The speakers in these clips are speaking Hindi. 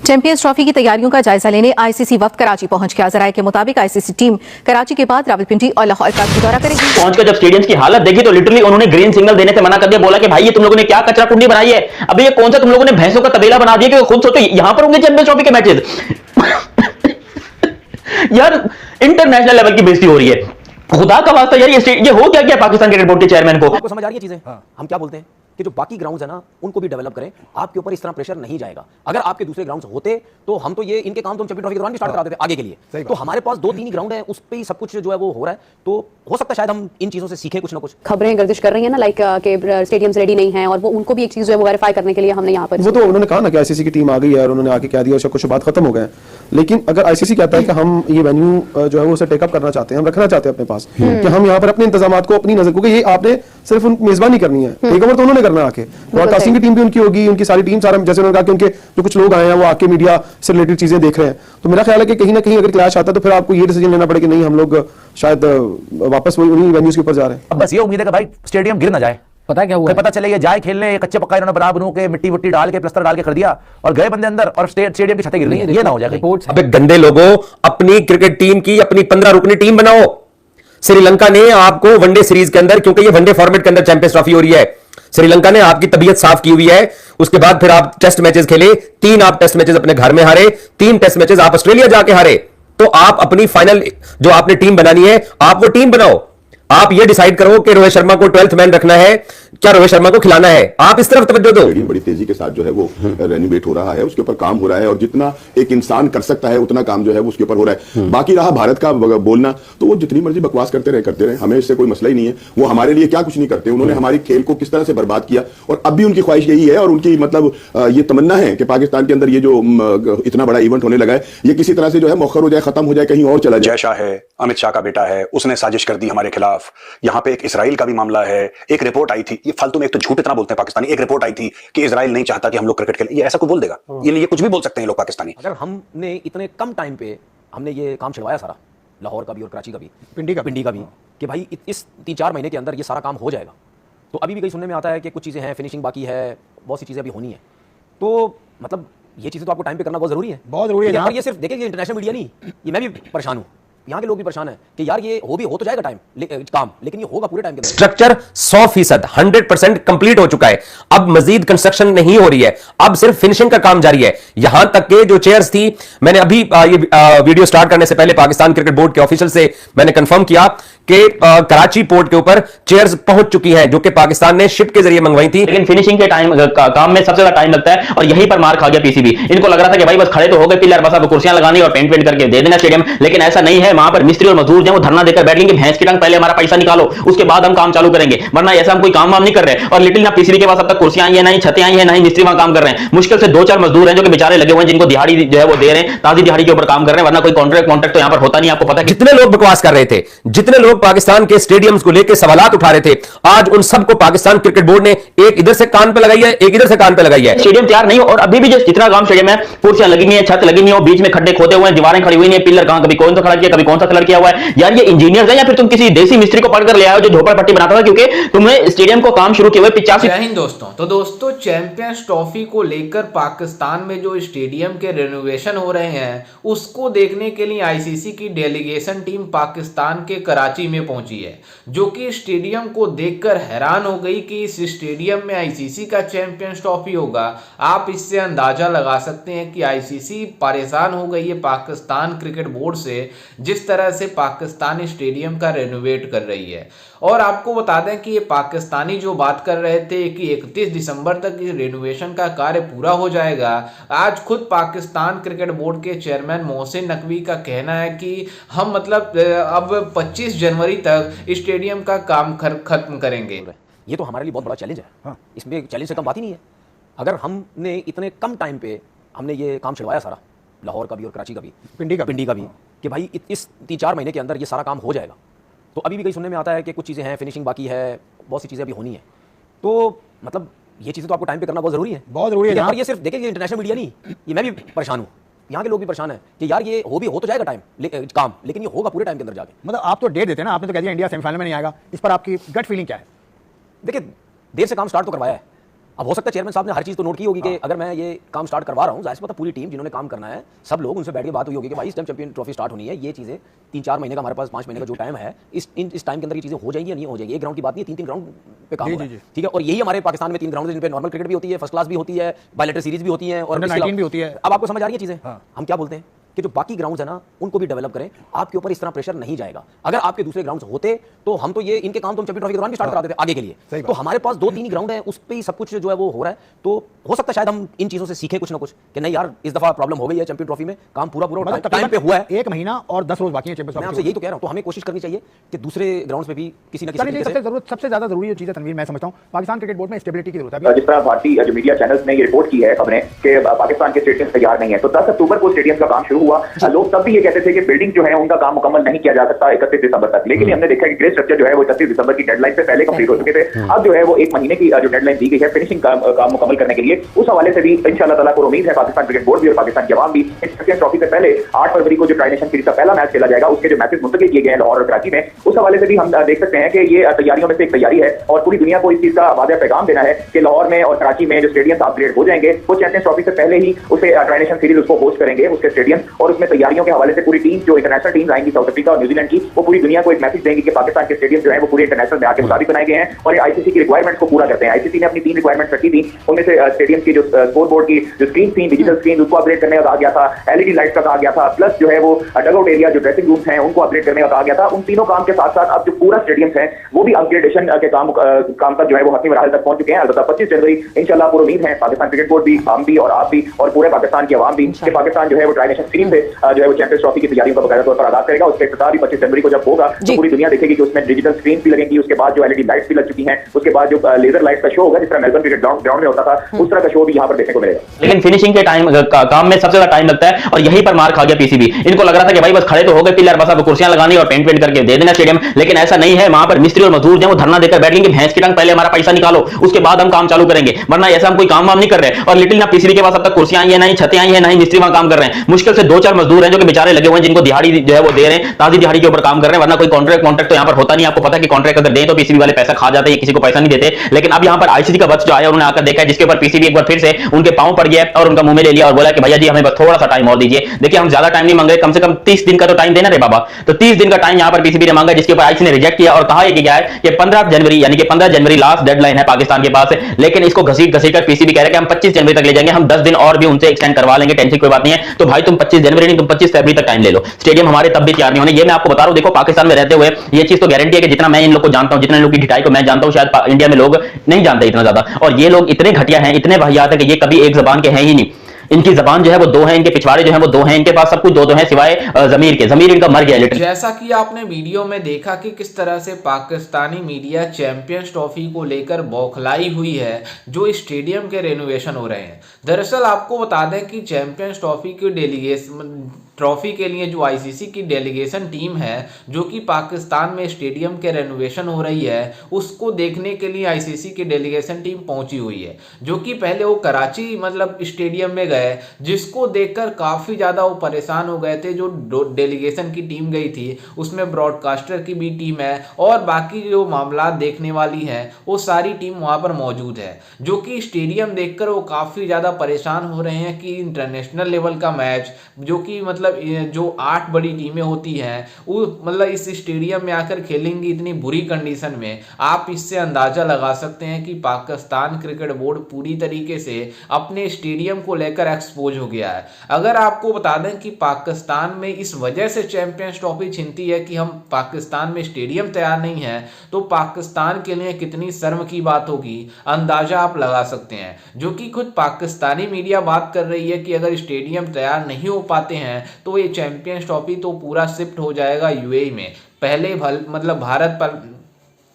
चैंपियंस ट्रॉफी की तैयारियों का जायजा लेने आईसीसी वफ्द कराची पहुंच गया। जराये के मुताबिक आईसीसी टीम कराची के बाद रावलपिंडी और लाहौर का भी दौरा करेगी। पहुंचकर जब स्टेडियम की हालत देखी तो लिटरली उन्होंने ग्रीन सिग्नल देने से मना कर दिया। बोला कि भाई ये तुम लोगों ने क्या कचरा कुंडी बनाई है, अभी ये कौन सा तुम लोगों ने भैंसों का तबेला बना दिया कि खुद सोचो यहां पर होंगे चैंपियंस ट्रॉफी के मैचेस। यार इंटरनेशनल लेवल की बेइज्जती हो रही है, खुदा का वास्ता यार ये हो क्या पाकिस्तान क्रिकेट बोर्ड के चेयरमैन को। आपको समझ आ रही है चीजें? हम क्या बोलते हैं कि जो बाकी ग्राउंड्स है ना उनको भी डेवलप करें, आपके ऊपर इस तरह प्रेशर नहीं जाएगा। अगर आपके दूसरे ग्राउंड्स होते तो हम तो ये इनके काम तो चैंपियंस ट्रॉफी के दौरान भी स्टार्ट करा देते आगे के लिए। तो हमारे पास 2-3 ही ग्राउंड है, उस पे ही सब कुछ जो है वो हो रहा है। तो हो सकता है शायद हम इन चीजों से सीखें कुछ ना कुछ। खबरें गर्दिश कर रही है ना लाइक के स्टेडियम्स रेडी नहीं है, और वो उनको भी एक चीज जो है वो वेरीफाई करने के लिए हमने यहाँ पर वो तो उन्होंने कहा ना कि आईसीसी की टीम आ गई है और उन्होंने आके कह दिया कुछ बात खत्म हो गए। लेकिन अगर आईसीसी कहता है कि हम ये वेन्यू जो है वो उसे टेकअप करना चाहते हैं, हम रखना चाहते हैं अपने पास, कि हम यहाँ पर अपने इंतजाम को अपनी नजर, क्योंकि ये आपने सिर्फ मेजबानी करनी है, टेक ओवर तो उन्होंने करना आके, ब्रॉडकास्टिंग की टीम भी उनकी होगी, उनकी सारी टीम सारा, जैसे उन्होंने कहा कि उनके जो कुछ लोग आए हैं वो आके मीडिया से रिलेटेड चीजें देख रहे हैं। तो मेरा ख्याल है कि कहीं ना कहीं अगर क्लैश आता है तो फिर आपको ये डिसीजन लेना पड़ेगा कि नहीं हम लोग शायद वापस वही उन्हीं वेन्यूज के ऊपर जा रहे हैं। अब बस ये उम्मीद है कि भाई स्टेडियम गिर ना जाए। पता है क्या हुआ? पता चले ये जाए खेलने, कच्चे पक्का इन्होंने बना बनू के मिट्टी वट्टी डाल के प्लास्टर डाल के कर दिया और गए बंदे अंदर और स्टेडियम की छतें गिर गई। ये ना हो जाए। अबे गंदे लोगों, अपनी क्रिकेट टीम की अपनी 15 रुकनी टीम बनाओ। श्रीलंका ने आपको वनडे सीरीज के अंदर, क्योंकि ये वनडे फॉर्मेट के अंदर चैंपियंस ट्रॉफी हो रही है, श्रीलंका ने आपकी तबीयत साफ की हुई है। उसके बाद फिर आप टेस्ट मैचेस खेले, 3 आप टेस्ट मैचेस अपने घर में हारे, 3 टेस्ट मैचेस आप ऑस्ट्रेलिया जाके हारे। तो आप अपनी फाइनल जो आपने टीम बनानी है, आप वो टीम बनाओ। आप ये डिसाइड करो कि रोहित शर्मा को 12th मैन रखना है, क्या रोहित शर्मा को खिलाना है, आप इस तरफ तवज्जो दो। बड़ी तेजी के साथ जो है वो रेनोवेट हो रहा है, उसके ऊपर काम हो रहा है और जितना एक इंसान कर सकता है उतना काम जो है वो उसके ऊपर हो रहा है। बाकी रहा भारत का बोलना, तो वो जितनी मर्जी बकवास करते रहे, हमें इससे कोई मसला ही नहीं है। वो हमारे लिए क्या कुछ नहीं करते, उन्होंने हमारी खेल को किस तरह से बर्बाद किया और अब भी उनकी ख्वाहिश यही है और उनकी मतलब ये तमन्ना है कि पाकिस्तान के अंदर ये जो इतना बड़ा इवेंट होने लगा है ये किसी तरह से जो है मौखर हो जाए, खत्म हो जाए, कहीं और चला जाए। जय शाह है, अमित शाह का बेटा है, उसने साजिश कर दी हमारे खिलाफ। यहाँ पे एक इजराइल का भी मामला है। एक रिपोर्ट आई थी, ये फालतू में एक तो झूठ इतना बोलते हैं पाकिस्तानी, एक रिपोर्ट आई थी कि इजराइल नहीं चाहता कि हम लोग क्रिकेट खेलें। ये ऐसा कोई बोल देगा? ये कुछ भी बोल सकते हैं लोग पाकिस्तानी। अगर हमने इतने कम टाइम पे हमने ये काम छिड़वाया सारा, लाहौर का भी और कराची का भी, पिंडी का भी, कि भाई इस 3-4 महीने के अंदर ये सारा काम हो जाएगा। तो अभी भी कहीं सुनने में आता है कि कुछ चीजें हैं, फिनिशिंग बाकी है, बहुत सी चीजें अभी होनी है। तो मतलब ये चीजें तो आपको टाइम पे करना बहुत जरूरी है, बहुत जरूरी है। ये सिर्फ देखिए इंटरनेशनल मीडिया नहीं, ये मैं भी परेशान हूँ, यहाँ के लोग भी परेशान हैं कि यार ये हो तो जाएगा काम, लेकिन ये होगा पूरे टाइम के अंदर। स्ट्रक्चर 100% 100% कंप्लीट हो चुका है, अब मजीद कंस्ट्रक्शन नहीं हो रही है, अब सिर्फ फिनिशिंग का काम जारी है। यहां तक के जो चेयर्स थी, मैंने अभी ये वीडियो स्टार्ट करने से पहले पाकिस्तान क्रिकेट बोर्ड के ऑफिशियल से मैंने कंफर्म किया कि कराची पोर्ट के ऊपर चेयर्स पहुंच चुकी हैं जो कि पाकिस्तान ने शिप के जरिए मंगवाई थी। लेकिन फिनिशिंग के टाइम काम में सबसे ज्यादा टाइम लगता है और यहीं पर मार खा गया पीसीबी। इनको लग रहा था कि भाई बस खड़े तो हो गए पिलर, बस अब कुर्सियां लगानी और पेंट करके दे देना स्टेडियम, लेकिन ऐसा नहीं है। वहां पर मिस्त्री और मजदूर जो धरना देकर बैठ लेंगे, भैंस की टांग पहले हमारा पैसा निकालो उसके बाद हम काम चालू करेंगे, वरना ऐसा हम कोई काम वाम नहीं कर रहे। और लिटिल ना पीसीबी के पास अब तक कुर्सियां आई है, ना ही छतें आई है, ना ही मिस्त्री वहां काम कर रहे हैं। मुश्किल से 2-4 मजदूर हैं जो कि बेचारे लगे हुए हैं, जिनको दिहाड़ी जो है वो दे रहे हैं, ताजी दिहाड़ी के ऊपर काम कर रहे हैं, वरना कोई कॉन्ट्रैक्ट तो यहां पर होता नहीं। आपको पता है जितने लोग बकवास कर रहे थे, जितने लोग पाकिस्तान के स्टेडियम्स को लेकर सवालात उठा रहे थे, आज उन सबको पाकिस्तान क्रिकेट बोर्ड ने एक इधर से कान पे लगाई है, एक इधर से कान पे लगाई है। स्टेडियम तैयार नहीं हो और अभी भी जितना काम स्टेडियम है, कुर्सियां लगी हुई है, छत लगी हुई है, बीच में खड्डे खोदे हुए हैं, दीवारें खड़ी हुई हैं, पिलर कहां कभी कौन सा खड़ा किया, कभी कौन सा कलर किया हुआ है। यार ये इंजीनियर्स है या फिर तुम किसी देसी मिस्त्री को पढ़कर ले आए हो जो झोपड़पट्टी बनाता था, क्योंकि तुमने स्टेडियम को काम शुरू किए हुए 85। जय हिंद दोस्तों। तो दोस्तों चैंपियंस ट्रॉफी को लेकर पाकिस्तान में जो स्टेडियम के रेनोवेशन हो रहे हैं उसको देखने के लिए आईसीसी की डेलीगेशन टीम पाकिस्तान के कराची में पहुंची है, जो कि स्टेडियम को देखकर हैरान हो गई कि इस स्टेडियम में आईसीसी का चैंपियंस ट्रॉफी होगा। आप इससे अंदाजा लगा सकते हैं कि आईसीसी परेशान हो गई है पाकिस्तान क्रिकेट बोर्ड से, जिस तरह से पाकिस्तान स्टेडियम का रेनोवेट कर रही है। और आपको बता दें कि ये पाकिस्तानी जो बात कर रहे थे कि 31 दिसंबर तक इस रेनोवेशन का कार्य पूरा हो जाएगा, आज खुद पाकिस्तान क्रिकेट बोर्ड के चेयरमैन मोहसिन नकवी का कहना है कि हम मतलब अब 25 जनवरी तक स्टेडियम का काम खत्म करेंगे। ये तो हमारे लिए बहुत बड़ा चैलेंज है। हाँ। इसमें चैलेंज से कम बात ही नहीं है। अगर हमने इतने कम टाइम पे हमने ये काम छिड़वाया सारा, लाहौर का भी और कराची का भी, पिंडी का भी, कि भाई इस 3-4 महीने के अंदर ये सारा काम हो जाएगा। तो अभी भी कहीं सुनने में आता है कि कुछ चीज़ें हैं, फिनिशिंग बाकी है, बहुत सी चीज़ें अभी होनी है। तो मतलब ये चीज़ें तो आपको टाइम पे करना बहुत जरूरी है, बहुत जरूरी है। यार ये सिर्फ देखिए इंटरनेशनल मीडिया नहीं, ये मैं भी परेशान हूँ, यहाँ के लोग भी परेशान हैं कि यार ये हो तो जाएगा काम, लेकिन ये होगा पूरे टाइम के अंदर जाके। मतलब आप तो डेट देते हैं ना, आपने तो कह दिया इंडिया सेमीफाइनल में नहीं आएगा, इस पर आपकी गट फीलिंग क्या है? देखिए देर से काम स्टार्ट तो करवाया है, अब हो सकता है चेयरमैन साहब ने हर चीज तो नोट की होगी कि अगर मैं ये काम स्टार्ट करवा रहा हूँ, जाहिर सी बात है पूरी टीम जिन्होंने काम करना है, सब लोग उनसे बैठ के बात हुई होगी कि भाई इस टाइम चैंपियन ट्रॉफी स्टार्ट होनी है, ये चीजें 3-4 महीने का हमारे पास 5 महीने का जो टाइम है, इस टाइम के अंदर ये चीजें हो जाएंगी या नहीं हो जाएगी। एक ग्राउंड की बात नहीं है, 3-3 ग्राउंड पे काम हो रहा है, ठीक है। और यही हमारे पाकिस्तान में 3 ग्राउंड जिन पे नॉर्मल क्रिकेट भी होती है, फर्स्ट क्लास भी होती है, बायलैटरल सीरीज भी होती है और अंडर-19 भी होती है। अब आपको समझ आ रही है चीजें, हम क्या बोलते हैं कि जो बाकी ग्राउंड्स है ना उनको भी डेवलप करें, आपके ऊपर इस तरह प्रेशर नहीं जाएगा। अगर आपके दूसरे ग्राउंड्स होते तो हम तो ये इनके काम तो हम चैंपियन ट्रॉफी के दौरान भी स्टार्ट करा देते आगे के लिए। तो हमारे पास 2-3 ही ग्राउंड है, उस पे ही सब कुछ जो है वो हो रहा है। तो हो सकता है शायद हम इन चीजों से सीखें कुछ ना कुछ कि नहीं यार इस दफा प्रॉब्लम हो गई है, चैंपियन ट्रॉफी में काम पूरा टाइम पे हुआ है, 1 महीना और 10 रोज बाकी है चैंपियन ट्रॉफी। मैं आपसे यही तो कह रहा हूं, तो हमें कोशिश करनी चाहिए कि दूसरे ग्राउंड्स पे भी किसी ना किसी तरीके से सबसे ज्यादा जरूरी चीज है तनवीर, मैं समझता हूं पाकिस्तान क्रिकेट बोर्ड में स्टेबिलिटी की जरूरत है। जिस तरह भारतीय जो मीडिया चैनल्स ने ये रिपोर्ट की है खबरें कि पाकिस्तान के स्टेडियम तैयार नहीं है, तो 10 अक्टूबर को स्टेडियम का काम शुरू हुआ। लोग तब भी ये कहते थे कि बिल्डिंग जो है उनका काम मुकम्मल नहीं किया जा सकता 31 दिसंबर तक, लेकिन हमने देखा कि ग्रे स्ट्रक्चर जो है वो 31 दिसंबर की डेडलाइन से पहले कंप्लीट हो चुके थे। अब जो है वो 1 महीने की जो डेडलाइन दी गई है फिनिशिंग काम मुकम्मल करने के लिए, उस हवाले से भी इंशाअल्लाह ताला को उम्मीद है पाकिस्तान क्रिकेट बोर्ड भी और पाकिस्तान की आवाम भी चैंपियंस ट्रॉफी से पहले 8 फरवरी को जो ट्राई नेशन सीरीज का पहला मैच खेला जाएगा उसके जो मैचेस मुंतकिल किए गए हैं लाहौर और कराची में, उस हवाले से भी हम देख सकते हैं कि ये तैयारियों में से एक तैयारी है और पूरी दुनिया को इस चीज का वादा पैगाम देना है कि लाहौर में और कराची में जो स्टेडियम अपग्रेड हो जाएंगे वो चैंपियंस ट्रॉफी से पहले ही उसे ट्राई नेशन सीरीज उसको होस्ट करेंगे उसके स्टेडियम, और उसमें तैयारियों के हवाले से पूरी टीम जो इंटरनेशनल टीम आएंगी साउथ अफ्रीका और न्यूजीलैंड की, वो पूरी दुनिया को एक मैसेज देंगे कि पाकिस्तान के स्टेडियम जो है वो पूरे इंटरनेशनल में आके मुताबिक बनाए गए हैं और ये आईसीसी की रिक्वायरमेंट को पूरा करते हैं। आईसीसी ने अपनी 3 रिक्वायरमेंट रखी थी, उनमें से स्टेडियम की जो स्कोर बोर्ड की जो स्क्रीन थी, डिजिटल स्क्रीन, उसको अपग्रेड करने का कहा गया था, एलईडी लाइट्स का कहा गया था, प्लस जो है वो डगआउट एरिया जो ड्रेसिंग रूम्स हैं उनको अपग्रेड करने का कहा गया था। उन तीनों काम के साथ साथ अब जो पूरा स्टेडियम है वो भी अपग्रेडेशन के काम तक जो है वो हकीम मराहल तक पहुंच चुके हैं। अलबत्ता 25 जनवरी इंशाल्लाह पूरी उम्मीद है पाकिस्तान क्रिकेट बोर्ड भी, हम भी और आप भी और पूरे पाकिस्तान की आवाम भी कि पाकिस्तान जो है वो ट्राई नेशन सीरीज से जो है वो चैंपियंस ट्रॉफी की तैयारियों का बकायदा तौर पर आगाज करेगा। उसका इफ्तिताह भी 25 जनवरी को जब होगा तो पूरी दुनिया देखेगी कि उसमें डिजिटल स्क्रीन भी लगेंगी, उसके बाद जो एलईडी लाइट्स भी लग चुकी हैं, उसके बाद जो लेजर लाइट्स का शो होगा जिस तरह मेलबर्न क्रिकेट ग्राउंड में होता था उस तरह का शो भी यहाँ पर देखने को मिलेगा। लेकिन फिनिशिंग के टाइम काम में सबसे ज्यादा टाइम लगता है और यहीं पर मार खा गया पीसीबी। इनको लग रहा था कि भाई बस खड़े तो हो गए पिलर, बस अब कुर्सियां लगानी और पेंट करके दे देना स्टेडियम, लेकिन ऐसा नहीं है। वहां पर मिस्त्री और मजदूर जो वो धरना देकर बैठेंगे, भैंस की टांग पहले हमारा पैसा निकालो उसके बाद हम काम चालू करेंगे, वरना ऐसा हम कोई काम वाम नहीं कर रहे। और लिटिल ना पीसीबी के पास अब तक कुर्सियां आई है, नहीं छतें आई है, नहीं मिस्त्री वहां काम कर रहे हैं। मुश्किल से 2-4 मजदूर हैं जो कि बेचारे लगे हुए हैं, जिनको दिहाड़ी जो है वो दे रहे हैं, ताजी दिहाड़ी के ऊपर काम कर रहे हैं, वरना कोई कॉन्ट्रैक्ट तो यहाँ पर होता नहीं। आपको पता है कि कॉन्ट्रैक्ट अगर दें तो पीसीबी वाले पैसा खा जाते हैं, किसी को पैसा नहीं देते। लेकिन अब यहाँ पर आईसीसी का वक्त जो आया उन्होंने आकर देखा है, जिसके ऊपर पीसीबी एक बार फिर से उनके पांव पड़ गया और उनका मुंह में ले लिया और बोला कि भैया जी हमें बस थोड़ा सा टाइम और दीजिए। देखिए हम ज्यादा टाइम नहीं मांग रहे, कम से कम 30 दिन का तो टाइम देना रे बाबा। तो 30 दिन का टाइम यहाँ पर पीसीबी ने मांगा, जिसके ऊपर आईसीसी ने रिजेक्ट किया और कहा है कि क्या है कि 15 जनवरी यानी कि 15 जनवरी लास्ट डेडलाइन है पाकिस्तान के पास। लेकिन इसको घसीट कर पीसीबी कह रहे हैं कि हम 25 जनवरी तक ले जाएंगे, हम 10 दिन और भी उनसे एक्सटेंड करवा लेंगे, टेंशन कोई बात नहीं है। तो भाई तुम 25 जनवरी नहीं, तुम 25 फरवरी तक टाइम ले लो, स्टेडियम हमारे तब भी तैयार नहीं होने। ये मैं आपको बता रहा हूं, देखो पाकिस्तान में रहते हुए ये चीज तो गारंटी है कि जितना मैं इन लोग को जानता हूं, जितने लोग की ढिठाई को मैं जानता हूं, शायद इंडिया में लोग नहीं जानते इतना ज्यादा। और ये लोग इतने घटिया हैं, इतने वाहियात है कि ये कभी एक जबान के हैं ही नहीं। इनकी जबान जो है वो 2 है, इनके पिछवाड़े जो है वो 2 है, इनके पास सब कुछ 2 है सिवाय जमीर के। जमीर इनका मर गया लिटरली। जैसा कि आपने वीडियो में देखा कि किस तरह से पाकिस्तानी मीडिया चैंपियंस ट्रॉफी को लेकर बौखलाई हुई है जो स्टेडियम के रेनोवेशन हो रहे हैं। दरअसल आपको बता दें कि चैंपियंस ट्रॉफी की ट्रॉफी के लिए जो आईसीसी की डेलीगेशन टीम है जो कि पाकिस्तान में स्टेडियम के रेनोवेशन हो रही है, उसको देखने के लिए आईसीसी की डेलीगेशन टीम पहुंची हुई है, जो कि पहले वो कराची मतलब स्टेडियम में गए, जिसको देखकर काफ़ी ज़्यादा वो परेशान हो गए थे। जो डेलीगेशन की टीम गई थी उसमें ब्रॉडकास्टर की भी टीम है और बाकी जो मामला देखने वाली है वो सारी टीम वहाँ पर मौजूद है, जो कि स्टेडियम देखकर वो काफ़ी ज़्यादा परेशान हो रहे हैं कि इंटरनेशनल लेवल का मैच जो कि मतलब जो 8 बड़ी टीमें होती हैं वो मतलब इस स्टेडियम में आकर खेलेंगी इतनी बुरी कंडीशन में। आप इससे अंदाजा लगा सकते हैं कि पाकिस्तान क्रिकेट बोर्ड पूरी तरीके से अपने स्टेडियम को लेकर एक्सपोज हो गया है। अगर आपको बता दें कि पाकिस्तान में इस वजह से चैंपियंस ट्रॉफी छिनती है कि हम पाकिस्तान में स्टेडियम तैयार नहीं है, तो पाकिस्तान के लिए कितनी शर्म की बात होगी अंदाजा आप लगा सकते हैं। जो कि खुद पाकिस्तानी मीडिया बात कर रही है कि अगर स्टेडियम तैयार नहीं हो पाते हैं तो ये चैंपियंस ट्रॉफी तो पूरा शिफ्ट हो जाएगा यूएई में। पहले मतलब भारत पर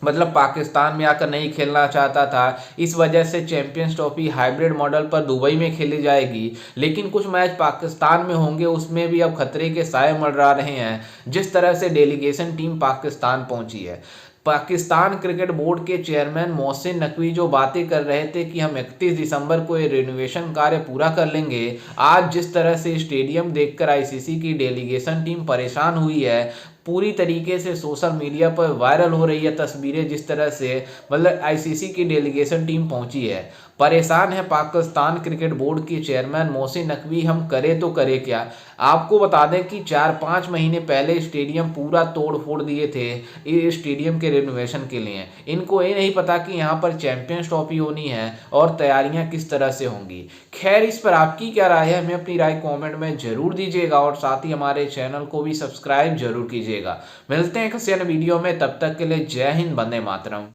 मतलब पाकिस्तान में आकर नहीं खेलना चाहता था, इस वजह से चैंपियंस ट्रॉफी हाइब्रिड मॉडल पर दुबई में खेली जाएगी। लेकिन कुछ मैच पाकिस्तान में होंगे, उसमें भी अब खतरे के साए मंडरा रहे हैं जिस तरह से डेलीगेशन टीम पाकिस्तान पहुंची है। पाकिस्तान क्रिकेट बोर्ड के चेयरमैन मोहसिन नकवी जो बातें कर रहे थे कि हम 31 दिसंबर को ये रिनोवेशन कार्य पूरा कर लेंगे, आज जिस तरह से स्टेडियम देखकर आईसीसी की डेलीगेशन टीम परेशान हुई है, पूरी तरीके से सोशल मीडिया पर वायरल हो रही है तस्वीरें जिस तरह से मतलब आईसीसी की डेलीगेशन टीम पहुंची है। परेशान है पाकिस्तान क्रिकेट बोर्ड के चेयरमैन मोहसिन नकवी, हम करे तो करे क्या। आपको बता दें कि 4-5 महीने पहले स्टेडियम पूरा तोड़ फोड़ दिए थे इस स्टेडियम के रिनोवेशन के लिए। इनको ये नहीं पता कि यहाँ पर चैंपियंस ट्रॉफी होनी है और तैयारियां किस तरह से होंगी। खैर, इस पर आपकी क्या राय है, हमें अपनी राय कमेंट में जरूर दीजिएगा और साथ ही हमारे चैनल को भी सब्सक्राइब जरूर कीजिएगा। मिलते हैं किसी अन्य वीडियो में, तब तक के लिए जय हिंद, वंदे मातरम।